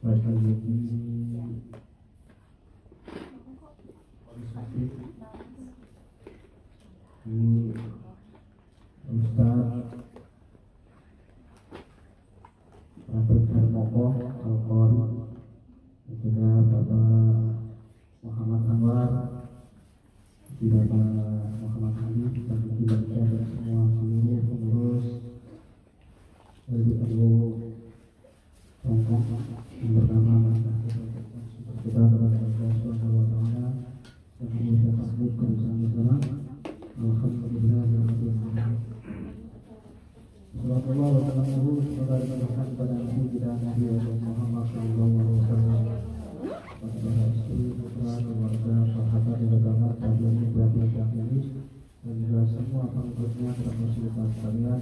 Ustaz Rafiq Hermoko Al-Qori, juga Bapak Muhammad Anwar, juga Bapak Muhammad Ali, dan juga dan semua seluruh pengurus dari Abu Tongkong yang pertama kita kepada Allah Subhanahu wa Ta'ala yang mengucapkan tasbih bersama-sama. Alhamdulillah. Sallallahu alaihi wasallam pada Nabi kita Nabi Muhammad sallallahu alaihi wasallam. Pada istri, putra, keluarga, sahabat, agama, tabi'in, tabi'in, dan juga semua pengikutnya termasuk kita sekalian.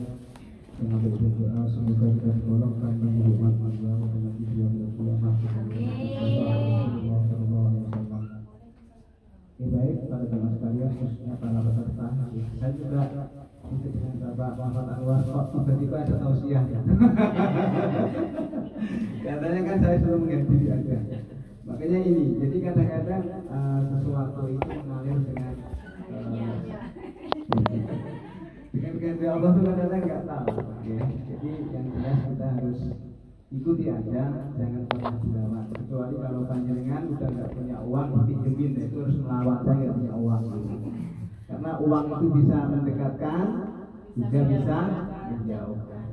Dengan berdoa semoga kita digolongkan dengan umat Allah dengan dia berkiamah. Baik pada teman sekalian, khususnya para peserta. Saya juga ikut dengan Bapak Muhammad Anwar. Kok tiba-tiba ada tausiah ya? Katanya kan saya suruh mengganti diri aja. Makanya ini, jadi kadang-kadang sesuatu itu mengalir dengan kehendak Allah itu kadang-kadang nggak tahu. Ya. Jadi yang jelas kita harus ikuti aja, jangan pernah dilawan. Kecuali kalau panjenengan udah nggak punya uang, pinjemin, itu harus melawan. Saya nggak punya uang. Karena uang itu bisa mendekatkan, juga bisa menjauhkan.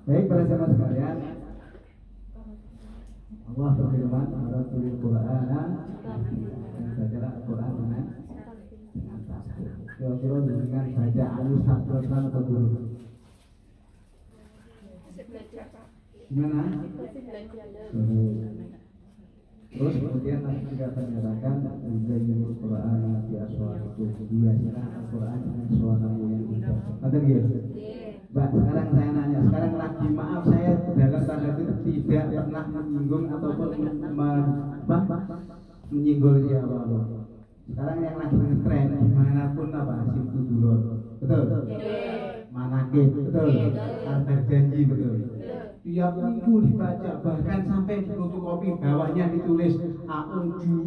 Baik para jemaah sekalian, Allah berfirman, "Al-Qur'an Qur'anan", dan baca Al-Quran dengan tasbih. Kira-kira dengan baca alus tasbih atau dulu? Gimana? Terus kemudian nanti juga menyatakan Zayyul Qur'an di aswarikum, hiasilah Al-Quran dengan suaramu yang indah. Ada gitu? Mbak, sekarang saya nanya, sekarang lagi maaf saya dalam tanda kutip tidak pernah menyinggung ataupun menyinggung siapa loh. Sekarang yang lagi ngetren dimanapun apa Simtu Dulur, betul? Manakib, betul? Antar janji, betul? Tiap minggu dibaca, bahkan sampai di fotokopi bawahnya ditulis A'unju.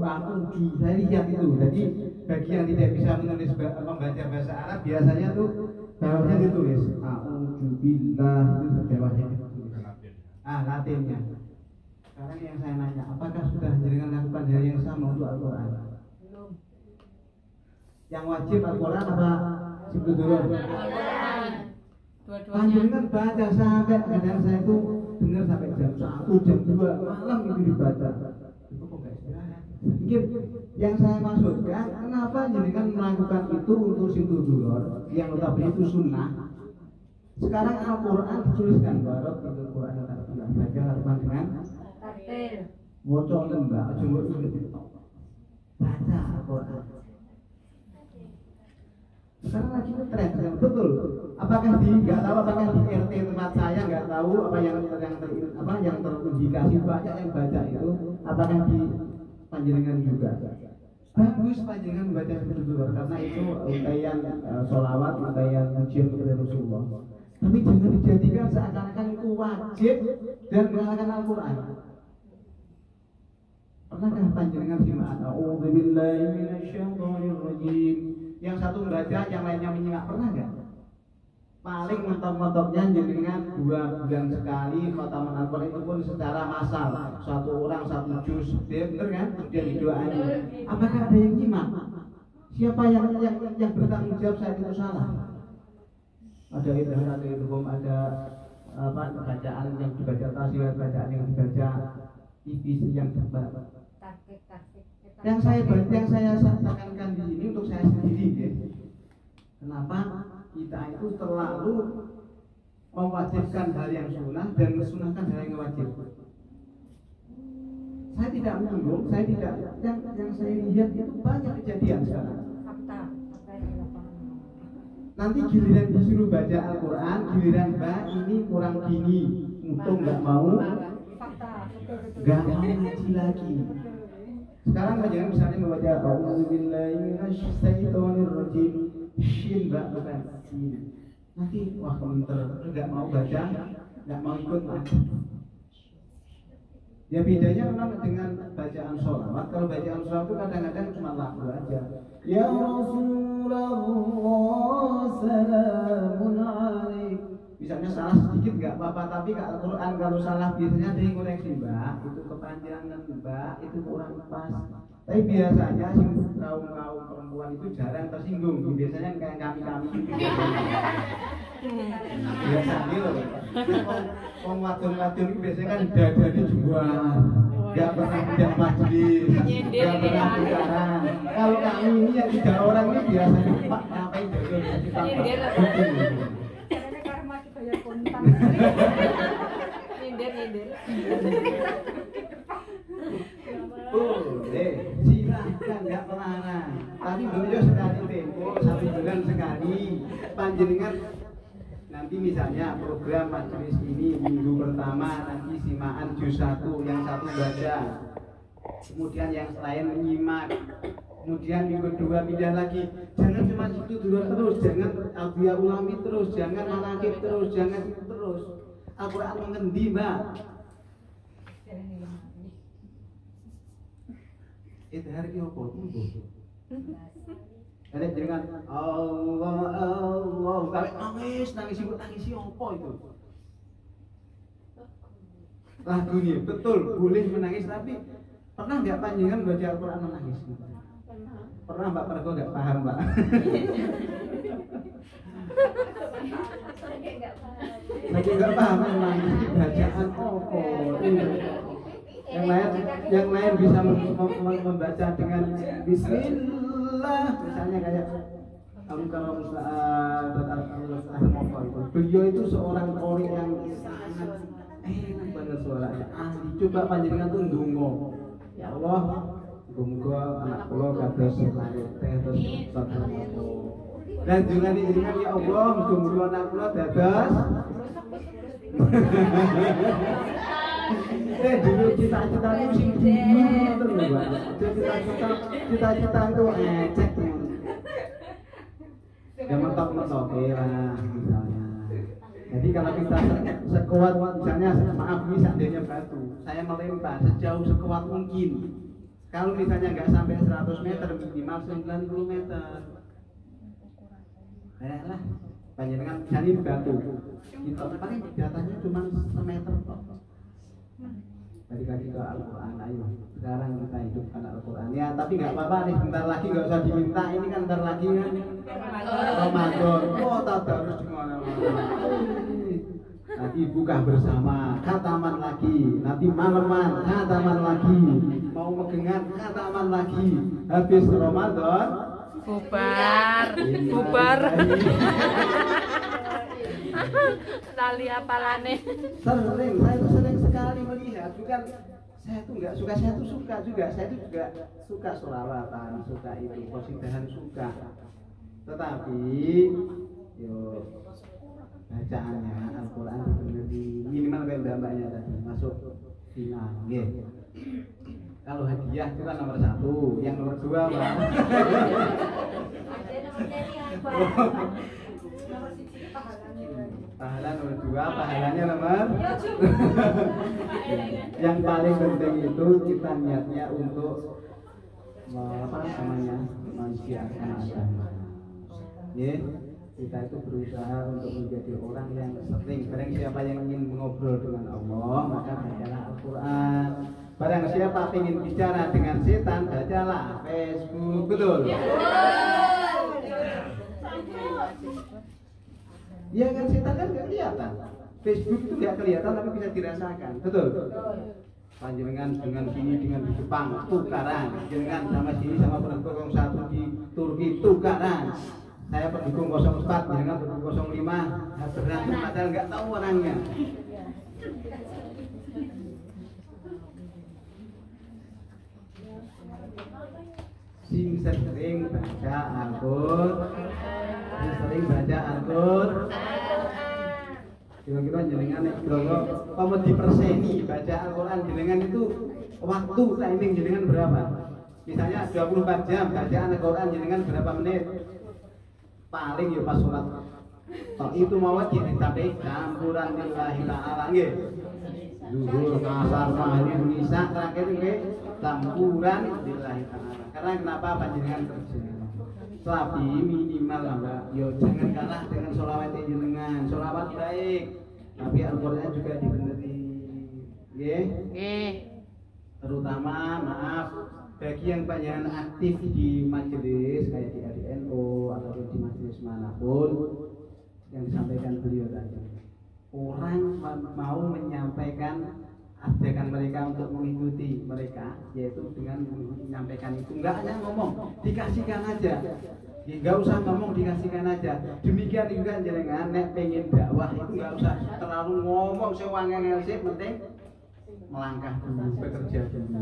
Saya lihat itu. Jadi bagi yang tidak bisa menulis membaca bahasa Arab, biasanya tuh bawahnya ditulis A'unju billah, itu bawahnya ditulis. Latinnya. Sekarang yang saya nanya, apakah sudah jenengan lakukan hal yang sama untuk Al-Quran? Belum. Yang wajib Al-Quran apa sebetulnya? Al-Quran. Panjenengan baca sampai kadang saya itu dengar sampai jam 1, jam 2 malam itu dibaca. Itu kok gak istirahat? Pikir yang saya maksudkan, kenapa jenengan melakukan itu untuk Simtu Dulur yang notabene itu sunnah? Sekarang Al-Quran dituliskan barok itu Quran yang terbilang baca harapan dengan tartil. Wocok lembah, coba itu baca Al-Quran. Sekarang lagi tren, betul. Apakah nggak tahu apakah di RT tempat saya nggak tahu apa yang terindikasi banyak yang baca itu, apakah di panjenengan juga? Bagus panjenengan membaca itu dulu karena itu untayan sholawat, untayan ujian kepada Rasulullah. Tapi jangan dijadikan seakan-akan itu wajib dan mengalahkan Al-Quran. Pernahkah panjenengan simak A'udzubillahi minasyaitonirrajim? Yang satu membaca, yang lainnya menyimak, pernah nggak? Paling mentok-mentoknya jenengan 2 bulan sekali khataman Al-Quran itu pun secara massal, satu orang satu juz, benar kan? Kemudian didoain. Apakah ada yang nyimak? Siapa yang bertanggung jawab saya itu salah? Ada idhum, ada bacaan yang dibaca tasbih, bacaan yang dibaca tipis yang terbaik. Yang saya tekankan di sini untuk saya sendiri, ya. Kenapa kita itu terlalu mewajibkan hal yang sunnah dan mensunahkan hal yang wajib? Saya tidak menyinggung, yang saya lihat itu banyak kejadian sekarang. Nanti giliran disuruh baca Al-Quran, giliran ini kurang gini, untung nggak mau ngaji lagi. Sekarang aja misalnya membaca A'udzubillahi minasyaitonirrajim, shin bukan sin. Nanti wah komentar nggak mau baca, nggak mau ikut. Ya bedanya memang dengan bacaan sholawat. Kalau bacaan sholawat itu kadang-kadang cuma lagu aja. Ya Rasulullah salamun alaik. Misalnya salah sedikit nggak apa-apa, tapi Al-Quran kalau salah biasanya ada yang koreksi, Mbak, itu kepanjangan, Mbak, itu kurang pas. Tapi biasanya kaum perempuan itu jarang tersinggung. Biasanya kayak kami. Biasanya loh. Wong wadon-wadon itu biasanya kan dadane jual, nggak pernah tidak majelis, nggak pernah bicara. Kalau kami ini yang 3 orang ini biasanya Pak ngapain dodol kita nyindir. Caranya karma dibayar kontan. Nyindir. Boleh, silahkan, nggak melarang. Tapi beliau sekali tempo 1 bulan sekali. Panjenengan nanti misalnya program majelis ini minggu pertama nanti simaan juz 1, yang satu baca, kemudian yang lain menyimak, kemudian minggu kedua pindah lagi. Jangan cuma situ dulu terus, jangan Albiya Ulami terus, jangan Manaqib terus, jangan itu terus. Al-Quran mengendi, Mbak. Itu hari ini apa? Ada jangan Allah nangis ibu nangis apa itu? Lagunya betul boleh menangis, tapi pernah nggak panjenengan baca Al-Quran menangis? Pernah Mbak Pergo nggak paham Mbak? Lagi nggak paham menangis bacaan apa? Yang lain bisa membaca dengan Bismillah, misalnya kayak Al-Karam beliau itu seorang qori yang sangat enak banget suaranya, ahli. Coba panjenengan tuh ndonga, ya Allah, muga anak kula kados lahir teh terus sadar apa. Dan juga diizinkan ya Allah, muga anak kula dados dulu cita-cita itu sing dulu cita-cita itu ecek ya mentok-mentok lah misalnya. Jadi kalau kita sekuat misalnya, maaf ini seandainya batu, saya melempar sejauh sekuat mungkin. Kalau misalnya nggak sampai 100 meter, minimal 90 meter. Kayalah panjenengan jadi batu kita paling datanya cuma 1 meter kok. Balik ke Al-Quran, ayo sekarang kita hidupkan Al-Quran ya. Tapi nggak apa-apa nih, bentar lagi nggak usah diminta, ini kan bentar lagi kan Ramadan. Oh tak harus di mana-mana. Nanti buka bersama, khataman lagi. Nanti malaman, khataman lagi. Mau megengan, khataman lagi. Habis Ramadan bubar. Tali apalane. Saya tuh sering sekali melihat, bukan saya tuh nggak suka, saya tuh suka juga, saya tuh juga suka sholawatan, suka itu, qasidahan suka. Tetapi yo bacaannya Al-Quran di minimal kayak mbak-mbaknya tadi masuk final, nggih. Kalau hadiah itu kan nomor 1, yang nomor 2 Pak. Pahala nomor 2, pahalanya nomor. Yang paling penting itu kita niatnya untuk apa namanya, mensiarkan agama. Ya, kita itu berusaha untuk menjadi orang yang sering. Barang siapa yang ingin mengobrol dengan Allah, maka bacalah Al-Quran. Barang siapa ingin bicara dengan setan, bacalah Facebook. Betul? Ya kan, setan kan nggak kelihatan. Facebook itu nggak kelihatan tapi bisa dirasakan. Betul? Panjenengan dengan sini dengan di Jepang tukaran, jenengan sama sini sama pendukung 1 di Turki tukaran. Saya pendukung 04, jenengan pendukung 05. Berantem padahal nggak tahu orangnya. Sing sering baca Al-Quran, sering baca Al-Quran. Kira-kira jenengan kira-kira kamu diperseni baca Al-Quran jenengan itu waktu timing jenengan berapa? Misalnya 24 jam bacaan Al-Quran jenengan berapa menit? Paling ya pas sholat. Kalau itu mau jadi tapi campuran lillahi ta'ala nggih. zuhur, asar, maghrib, isya, terakhir ke campuran lillahi ta'ala. Karena kenapa panjenengan kerja? Tapi minimal lah Mbak, yo jangan kalah dengan sholawat jenengan. Sholawat baik, tapi Al-Qur'an juga dibeneri. Nggih. Terutama maaf bagi yang panjenengan aktif di majelis kayak di RDNO atau di majelis manapun yang disampaikan beliau tadi. Orang mau menyampaikan ajakan mereka untuk mengikuti mereka, yaitu dengan menyampaikan itu nggak hanya ngomong, dikasihkan aja, nggak usah ngomong, dikasihkan aja. Demikian juga jenengan nek pengen dakwah itu nggak usah terlalu ngomong sewangeng sih, penting melangkah dulu, bekerja dulu.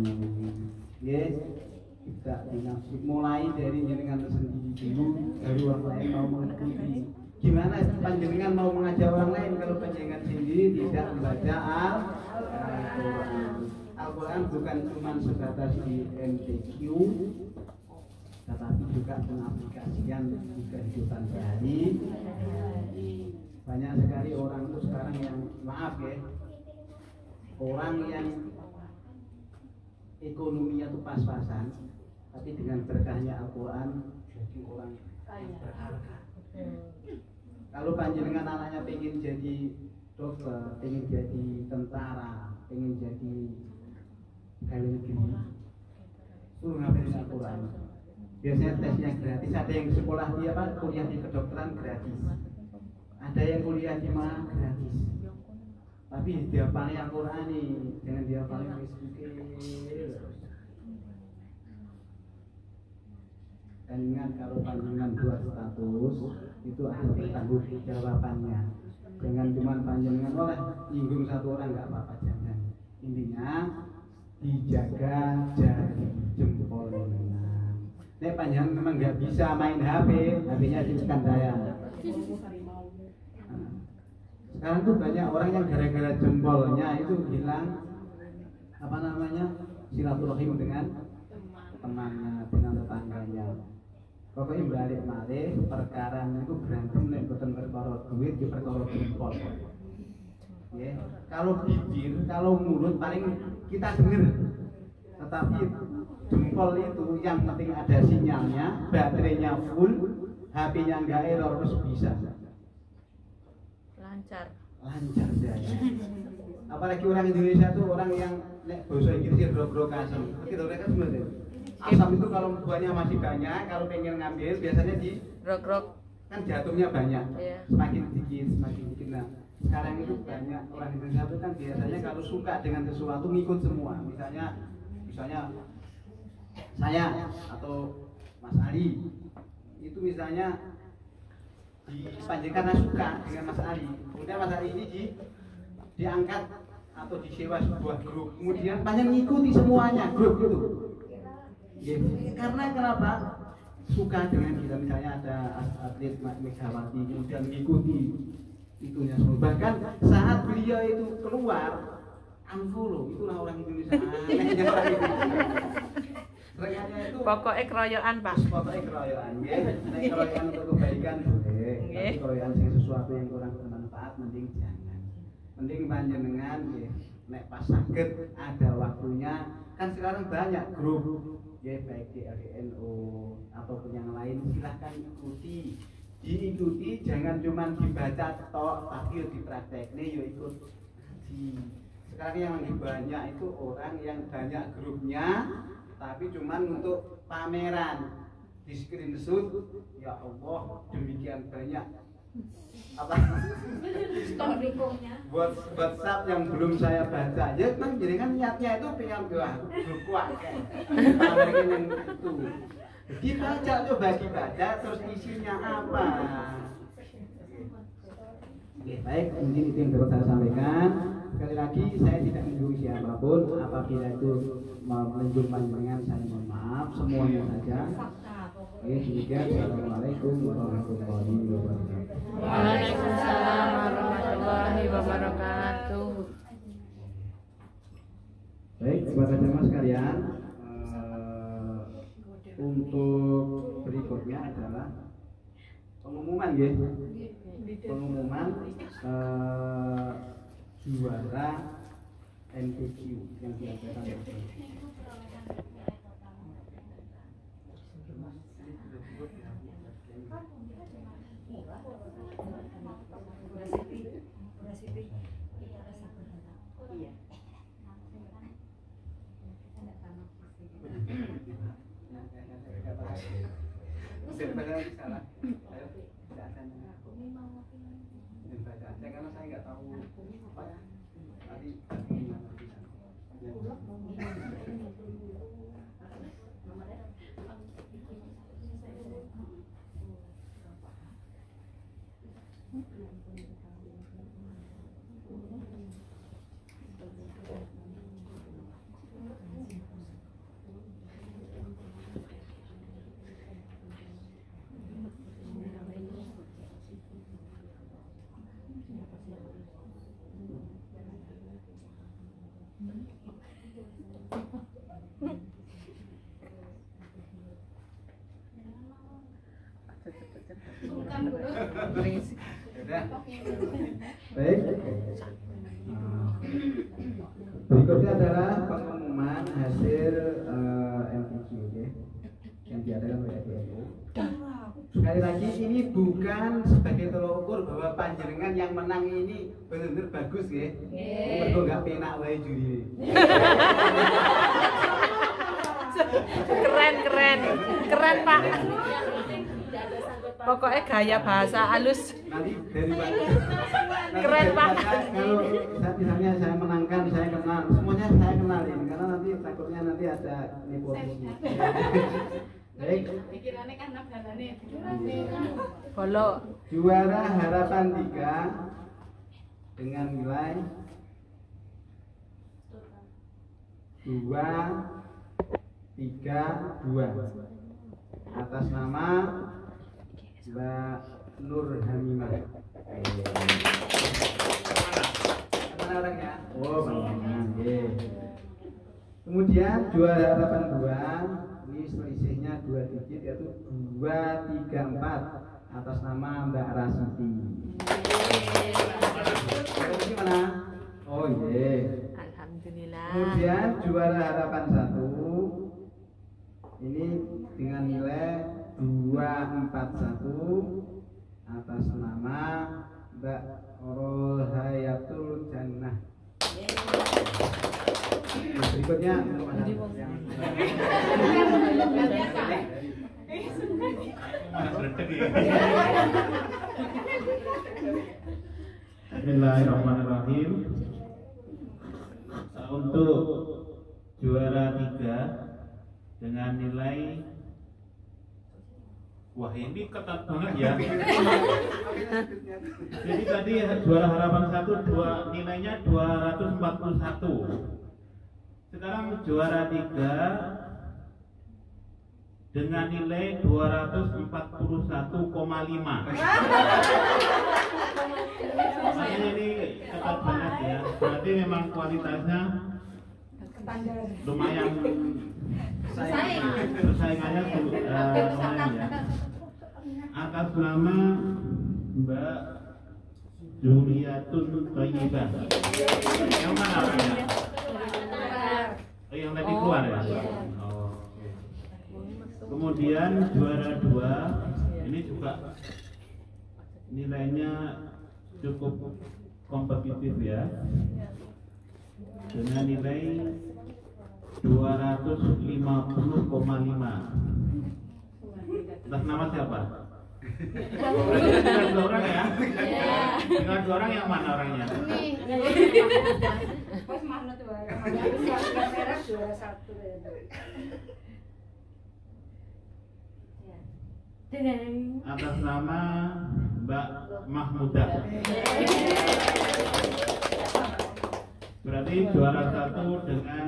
Yes, tidak dinafsi, mulai dari jenengan sendiri dulu, dari orang lain mau mengikuti. Gimana panjenengan mau mengajak orang lain kalau panjenengan sendiri tidak membaca Al-Quran? Al-Quran bukan cuma sebatas di MTQ, tetapi juga pengaplikasian di kehidupan sehari. Banyak sekali orang itu sekarang yang maaf ya, orang yang ekonominya itu pas-pasan, tapi dengan berkahnya Al-Quran jadi orang berharga. Kalau panjenengan anaknya pengen jadi dokter, pengen jadi tentara, pengen jadi pegawai negeri, suruh ngapain Al-Quran. Biasanya tesnya gratis. Ada yang sekolah di kuliah di kedokteran gratis. Ada yang kuliah di mana gratis. Tapi dia paling Al-Quran nih, jangan dia paling Facebook. Dan ingat kalau panjenengan buat status itu ada bertanggung jawabannya. Jangan cuma panjenengan oleh nyinggung satu orang nggak apa-apa, jangan. Intinya dijaga jari jempol jenengan. Nek panjenengan memang nggak bisa main HP, HP-nya ditekan daya. Sekarang tuh banyak orang yang gara-gara jempolnya itu hilang silaturahim dengan temannya, dengan tetangganya. Pokoknya balik-balik perkara itu berantem nek boten perkara duit di perkara jempol. Ya, kalau bibir, kalau mulut paling kita dengar. Tetapi jempol itu yang penting ada sinyalnya, baterainya full, HP-nya enggak error terus bisa. Lancar Jaya. Apalagi orang Indonesia tuh orang yang nek bahasa Inggrisnya brok-brok asam. Kita kan sebenarnya. Asam itu kalau buahnya masih banyak, kalau pengen ngambil biasanya di grok-grok kan jatuhnya banyak, iya. semakin sedikit. Nah, sekarang itu banyak orang Indonesia itu kan biasanya kalau suka dengan sesuatu ngikut semua. Misalnya saya atau Mas Ali itu misalnya dipanjang karena suka dengan Mas Ali. Kemudian Mas Ali ini diangkat atau disewa sebuah grup. Kemudian panjang ngikuti semuanya grup itu. Ya, karena kenapa? Suka dengan kita, misalnya ada atlet Megawati kemudian mengikuti itunya semua. Bahkan saat beliau itu keluar unfollow, itulah orang Indonesia. Anehnya orang Indonesia. Seringnya itu pokoknya keroyokan Pak. Pokoknya keroyokan, ya. Nek keroyokan untuk kebaikan boleh. Tapi keroyokan sing sesuatu yang kurang bermanfaat mending jangan. Mending panjenengan ya, nek pas saged ada waktunya. Kan sekarang banyak grup ya, baik di RDNO ataupun yang lain, silahkan diikuti, jangan cuma dibaca tok, tapi diprakteknya ya ikut ngaji. Sekarang yang lebih banyak itu orang yang banyak grupnya, tapi cuma untuk pameran, di screenshot, ya Allah demikian banyak apa buat WhatsApp yang belum saya baca. Ya kan jadi kan niatnya itu pengen grup kuat kan. Pamerin yang itu. Dibaca, coba dibaca terus isinya apa. Oke, baik, mungkin itu yang dapat saya sampaikan. Sekali lagi saya tidak menyinggung siapapun. Apabila itu menyinggung panjenengan saya mohon maaf, semuanya saja. Oke, demikian. Assalamualaikum warahmatullahi wabarakatuh. Waalaikumsalam warahmatullahi wabarakatuh. Baik, kepada jemaah sekalian, untuk berikutnya adalah pengumuman ya. Pengumuman juara NPQ yang diadakan. Salah. Ayo, silakan. Karena saya nggak tahu apa tadi gimana di sana. Baik. Berikutnya adalah pengumuman hasil MPQ yang diadakan oleh DPO. Sekali lagi ini bukan sebagai tolok ukur bahwa panjenengan yang menang ini benar-benar bagus ya. Mergo nggak penak wae juri. Keren Pak. Pokoknya gaya bahasa halus. Nanti dari Pak. Keren Pak. Kalau misalnya saya menangkan, saya kenal, semuanya saya kenalin karena nanti takutnya nanti ada nepotisme. Baik. Pikirannya kan nafgalane. Bolo. Juara harapan 3 dengan nilai 232 atas nama Mbak Nur Hamimah. Mana orangnya? Oh, panjangan. Kemudian juara harapan 2 ini selisihnya 2 digit yaitu 234 atas nama Mbak Rasuti. Ini mana? Oh iya. Alhamdulillah. Kemudian juara harapan 1 ini dengan nilai 241 atas nama Mbak Orol Hayatul Jannah. Berikutnya Bismillahirrahmanirrahim. Untuk juara 3 dengan nilai, wah ini ketat banget ya. Jadi tadi juara harapan 1 nilainya 241. Sekarang juara 3 dengan nilai 241,5. Makanya ini ketat banget ya. Berarti memang kualitasnya lumayan, persaingannya lumayan ya. Atas nama Mbak Juliatun Thayyibah. Yang mana orangnya? Oh, yang tadi keluar ya? Oh, oke. Kemudian juara 2 ini juga nilainya cukup kompetitif ya, dengan nilai 250,5. Atas nama siapa? Tinggal 2 orang ya? Tinggal 2 orang, yang mana orangnya? Pas mana tuh orang yang merah juara 1 ya. Atas nama Mbak Mahmudah. Berarti juara 1 dengan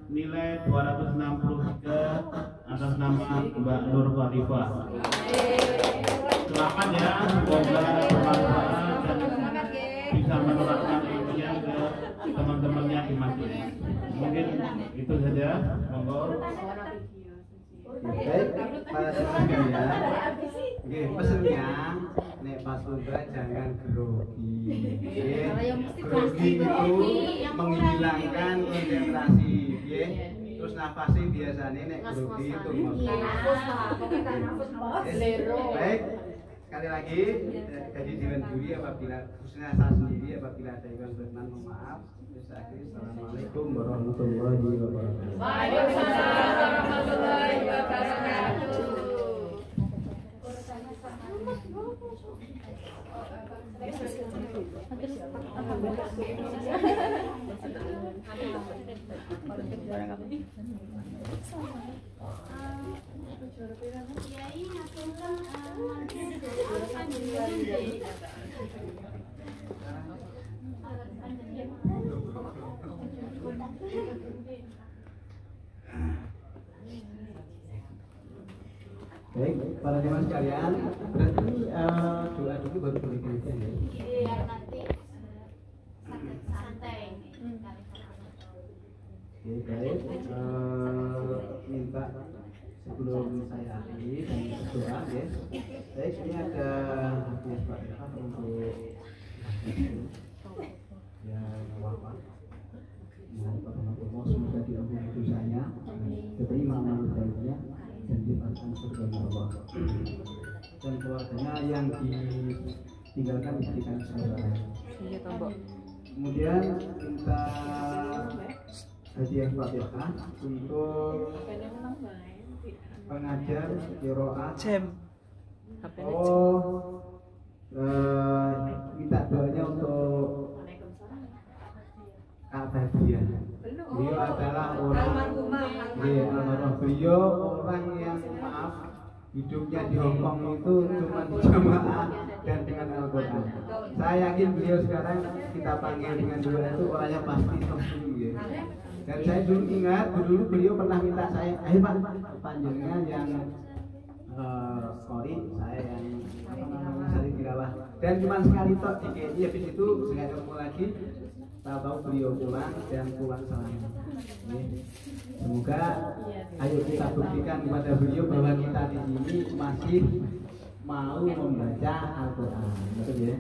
nilai 263 atas nama Mbak Nur Khalifah. Selamat ya, semoga bermanfaat dan bisa menerapkan ilmunya ke teman-temannya di masjid. Mungkin itu saja, monggo. baik, para sekalian. Oke, pesennya nek pas lumrah jangan grogi. Grogi itu menghilang hilangkan konsentrasi, ya. Terus nafasnya biasanya nek grogi itu. Baik, sekali lagi, jadi dilenduri apabila khususnya saya sendiri apabila ada yang berkenan mohon maaf. Terus akhir, assalamualaikum warahmatullahi wabarakatuh. Waalaikumsalam warahmatullahi wabarakatuh. Baik, para jemaah sekalian, berarti doa dulu baru boleh dirikan ya. Biar nanti santai. Oke, baik. Minta sebelum saya akhiri dan berdoa ya. Baik, ini ada hadiah Fatihah untuk ya apa? Semoga diampuni dosanya, diterima amal baiknya dan diberikan surga Allah. Dan keluarganya yang ditinggalkan diberikan saudara. Iya tombok. Kemudian minta hadiah Fatihah untuk pengajar qiraat. Jam. HP-nya jam. Minta doanya untuk Kak Badia. Beliau adalah orang almarhum. Beliau orang yang maaf hidupnya di Hongkong itu cuma di jamaah dan dengan Al-Quran. Saya yakin beliau sekarang kita panggil dengan doa itu orangnya pasti sembuh ya. Dan saya dulu ingat dulu beliau pernah minta saya, ayo Pak, panjenengan yang sorry, saya yang apa namanya sari tilawah. Dan cuma sekali tok di KI, habis itu saya ketemu lagi. Tahu beliau pulang dan pulang selamat. Semoga ayo kita buktikan kepada beliau bahwa kita di sini masih mau membaca Al-Quran, betul ya?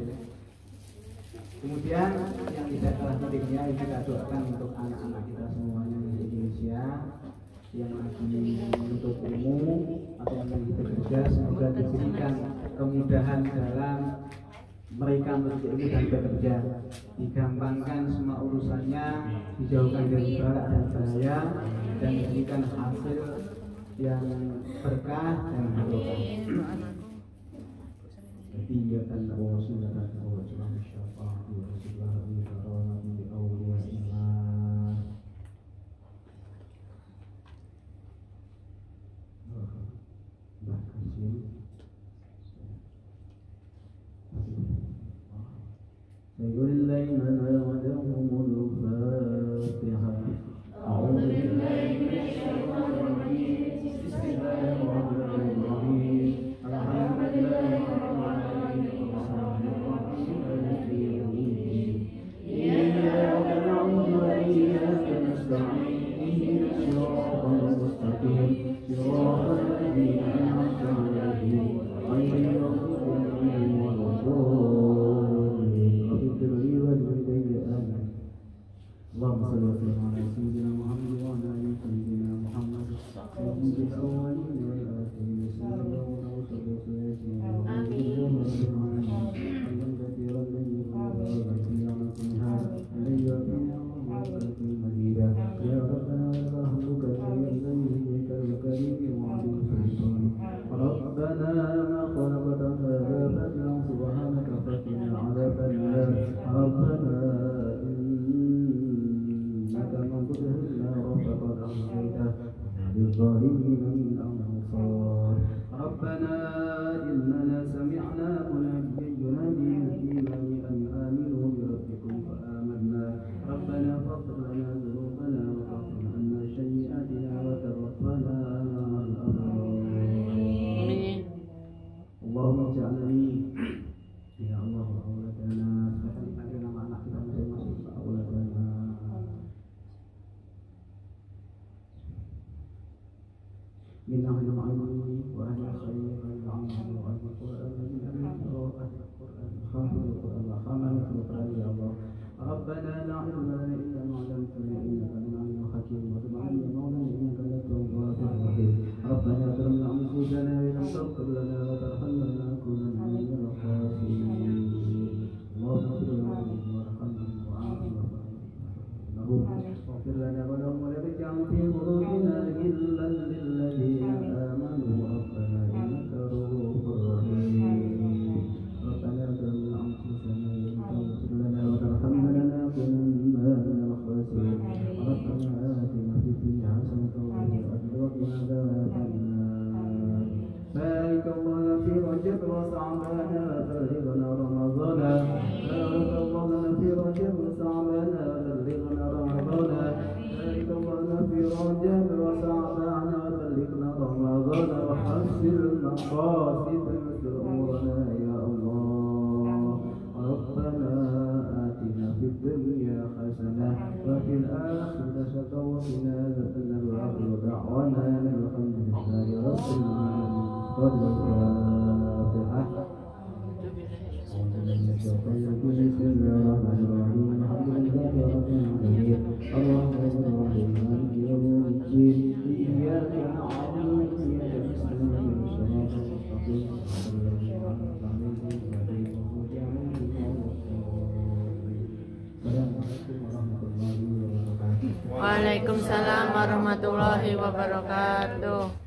Kemudian yang tidak kalah pentingnya kita doakan untuk anak-anak kita semuanya di Indonesia yang lagi menuntut ilmu atau yang lagi bekerja, semoga diberikan kemudahan dalam mereka menuntut ilmu dan bekerja, digampangkan semua urusannya, dijauhkan dari balak dan bahaya, dan diberikan hasil yang berkah dan barokah. Kegiatan ربنا لا علم لنا إلا ما علمتنا معهم واغفر لنا ولهم ولا تجعل في قلوبنا غلا للذين آمنوا ربنا إنك رؤوف رحيم ربنا ظلمنا أنفسنا وإن تغفر لنا وترحمنا لنكونن من الخاسرين ربنا آتنا في الدنيا حسنة وفي الآخرة وقنا عذاب النار بارك الله في رجب وشعبان بلغنا رمضان بارك الله في رجب وشعبان بلغنا رمضان بارك الله في رجب وشعبان بلغنا رمضان وحسن المقاصد مثل أمورنا يا الله ربنا آتنا في الدنيا حسنة وفي الآخرة حسنة وقنا عذاب النار ودعوانا الحمد لله رب العالمين الفاتحة. بسم الله الرحمن الرحيم الحمد لله رب العالمين الرحمن الرحيم مالك يوم الدين إياك نعبد وإياك نستعين اهدنا الصراط المستقيم صراط الذين أنعمت عليهم غير المغضوب عليهم ولا الضالين. السلام عليكم ورحمة الله وبركاته. Waalaikumsalam warahmatullahi wabarakatuh.